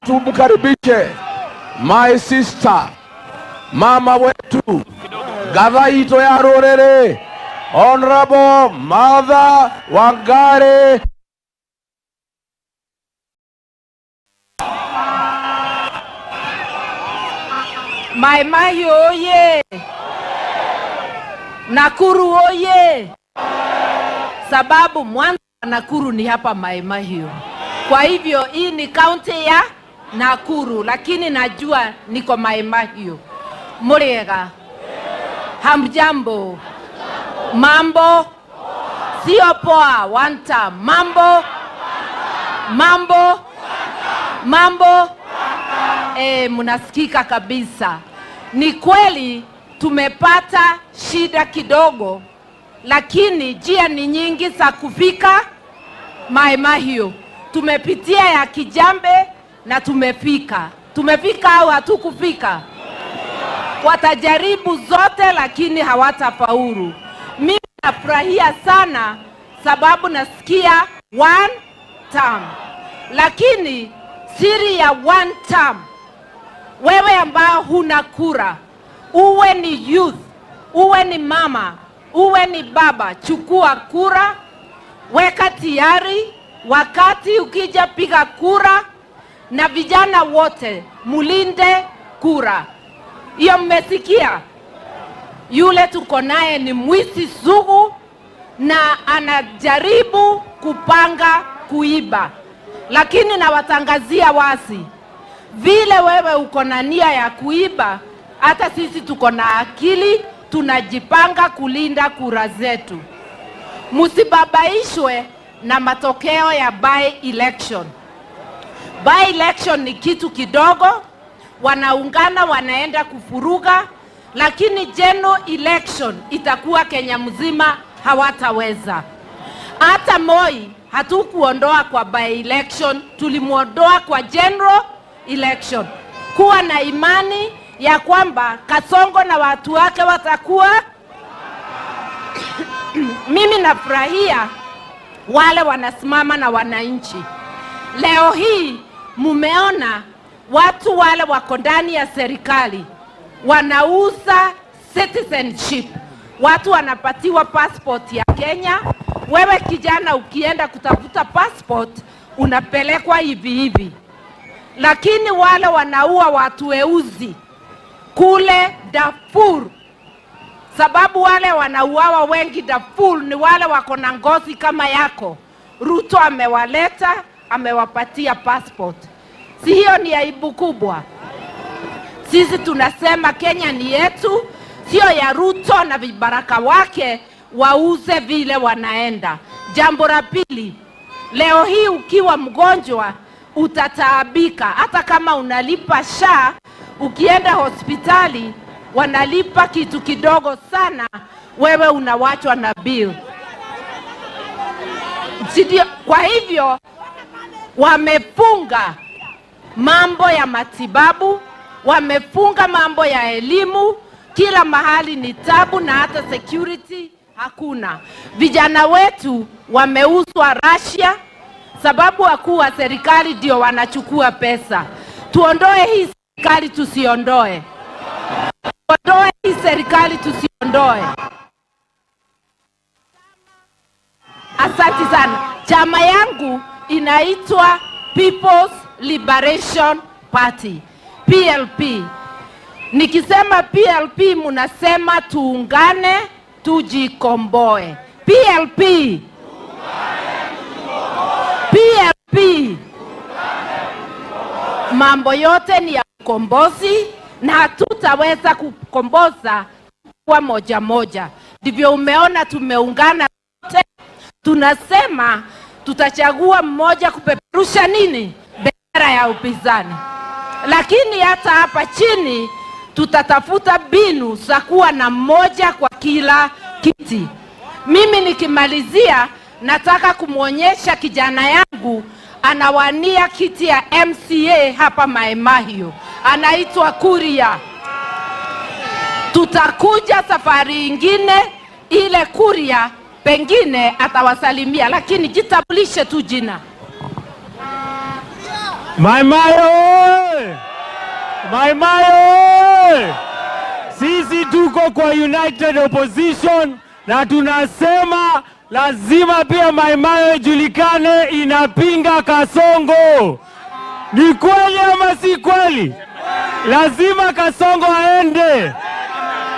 tumkaribishe my sister, mama wetu, Gavaito ya Rorere, Honorable Martha Wangari. Mai Mahiu oye! Nakuru oye! Sababu mwanzo Nakuru ni hapa Mai Mahiu. Kwa hivyo hii ni kaunti ya Nakuru, lakini najua niko Mai Mahiu. Muriega. Hamjambo. Mambo. Sio poa. Wanta. Mambo. Mambo. Mambo. Munasikika kabisa. Ni kweli tumepata shida kidogo, lakini njia ni nyingi za kufika Mai Mahiu. Tumepitia ya Kijambe na tumefika. Tumefika au hatukufika? Watajaribu zote lakini hawatafaulu. Mimi nafurahia sana sababu nasikia one term. Lakini siri ya one term, wewe ambao huna kura, uwe ni youth, uwe ni mama, uwe ni baba, chukua kura, weka tayari. Wakati ukija piga kura, na vijana wote mulinde kura. Iyo mmesikia? Yule tuko naye ni mwizi sugu na anajaribu kupanga kuiba. Lakini nawatangazia wazi, vile wewe uko na nia ya kuiba, hata sisi tuko na akili, tunajipanga kulinda kura zetu. Musibabaishwe na matokeo ya by election. By election ni kitu kidogo, wanaungana wanaenda kufuruga, lakini general election itakuwa Kenya mzima, hawataweza. Hata Moi hatukuondoa kwa by election, tulimuondoa kwa general election. Kuwa na imani ya kwamba Kasongo na watu wake watakuwa. Mimi nafurahia wale wanasimama na wananchi. Leo hii mumeona watu wale wako ndani ya serikali wanauza citizenship. Watu wanapatiwa passport ya Kenya. Wewe kijana ukienda kutafuta passport unapelekwa hivi hivi. Lakini wale wanaua watu weusi kule Darfur, sababu wale wanauawa wengi Darfur ni wale wako na ngozi kama yako. Ruto amewaleta, amewapatia passport. Si hiyo ni aibu kubwa? Sisi tunasema Kenya ni yetu, sio ya Ruto na vibaraka wake wauze vile wanaenda. Jambo la pili, leo hii ukiwa mgonjwa utataabika. Hata kama unalipa SHA, ukienda hospitali wanalipa kitu kidogo sana, wewe unawachwa na bill. Kwa hivyo wamefunga mambo ya matibabu, wamefunga mambo ya elimu, kila mahali ni tabu na hata security hakuna. Vijana wetu wameuzwa Russia sababu wakuu wa serikali ndio wanachukua pesa. Tuondoe hii serikali, tusiondoe. Tuondoe hii serikali, tusiondoe. Asante sana. Chama yangu inaitwa People's Liberation Party, PLP. Nikisema PLP munasema tuungane tujikomboe. PLP. PLP. Mambo yote ni ya ukombozi na hatutaweza kukomboza kwa moja moja. Ndivyo umeona tumeungana wote. Tunasema tutachagua mmoja kupeperusha nini? Bendera ya upinzani. Lakini hata hapa chini tutatafuta binu za kuwa na mmoja kwa kila kiti. Mimi nikimalizia nataka kumuonyesha kijana yangu anawania kiti ya MCA hapa Mai Mahiu. Anaitwa Kuria. Tutakuja safari ingine ile Kuria pengine atawasalimia, lakini jitambulishe tu jina. Mai Mahiu! Mai Mahiu! Sisi tuko kwa United Opposition na tunasema lazima pia Mai Mahiu ijulikane inapinga Kasongo. Ni kweli ama si kweli? Lazima Kasongo aende.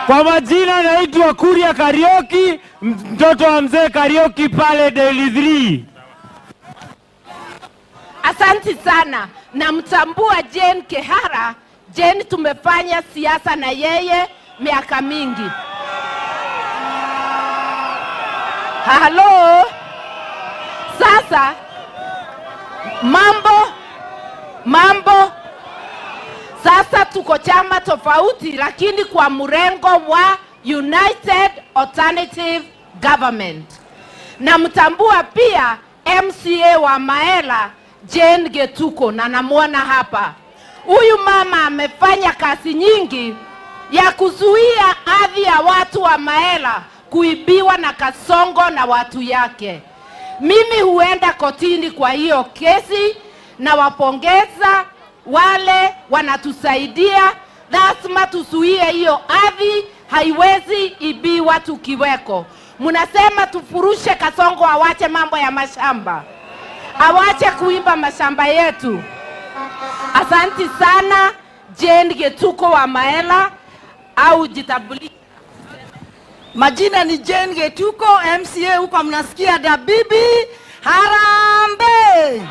Kwa majina naitwa Kuria Kariuki, mtoto wa mzee Kariuki pale Daily 3. Asanti sana. Namtambua Jane Kehara. Jane tumefanya siasa na yeye miaka mingi. Halo. Sasa mambo sasa tuko chama tofauti lakini kwa mrengo wa United Alternative Government. Namtambua pia MCA wa Maela Jane Getuko na namuona hapa. Huyu mama amefanya kazi nyingi ya kuzuia ardhi ya watu wa Maela kuibiwa na Kasongo na watu yake. Mimi huenda kotini kwa hiyo kesi na wapongeza wale wanatusaidia. Lazima tuzuie hiyo ardhi, haiwezi ibiwa tukiweko. Munasema tufurushe Kasongo awache mambo ya mashamba. Awache kuimba mashamba yetu. Asanti sana Jane Getuko wa Maela au jitambulishe. Majina ni Jane Getuko, MCA huko mnasikia Dabibi. Harambe!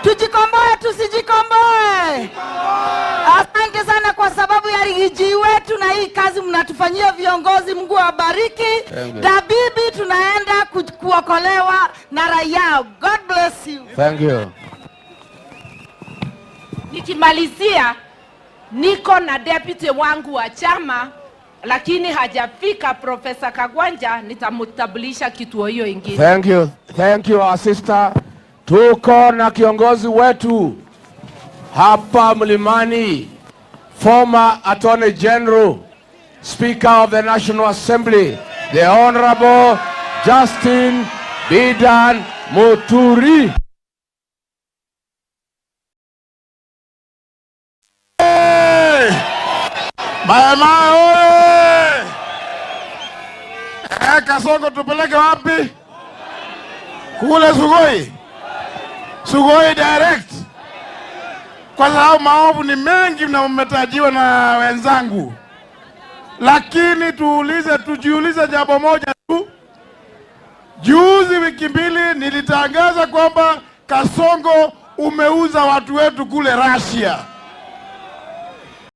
Tujikomboe tusijikomboe. Asante sana kwa sababu ya Rigiji wetu na hii kazi mnatufanyia viongozi, Mungu awabariki. Dabibi tunaenda kuokolewa na raia. God bless you. Thank you. Nikimalizia, niko na deputy wangu wa chama lakini hajafika, Profesa Kagwanja, nitamtambulisha kituo hiyo ingine. Thank you our sister. Tuko na kiongozi wetu hapa Mlimani, former Attorney General, Speaker of the National Assembly, the Honorable Justin Bidan Muturi. Mai Mahiu! Kasongo tupeleke wapi? Kule Sugoi. Sugoi direct. Kwa sababu maovu ni mengi na mmetajiwa na wenzangu. Lakini tujiulize jambo moja tu. Juzi wiki mbili nilitangaza kwamba Kasongo umeuza watu wetu kule Russia.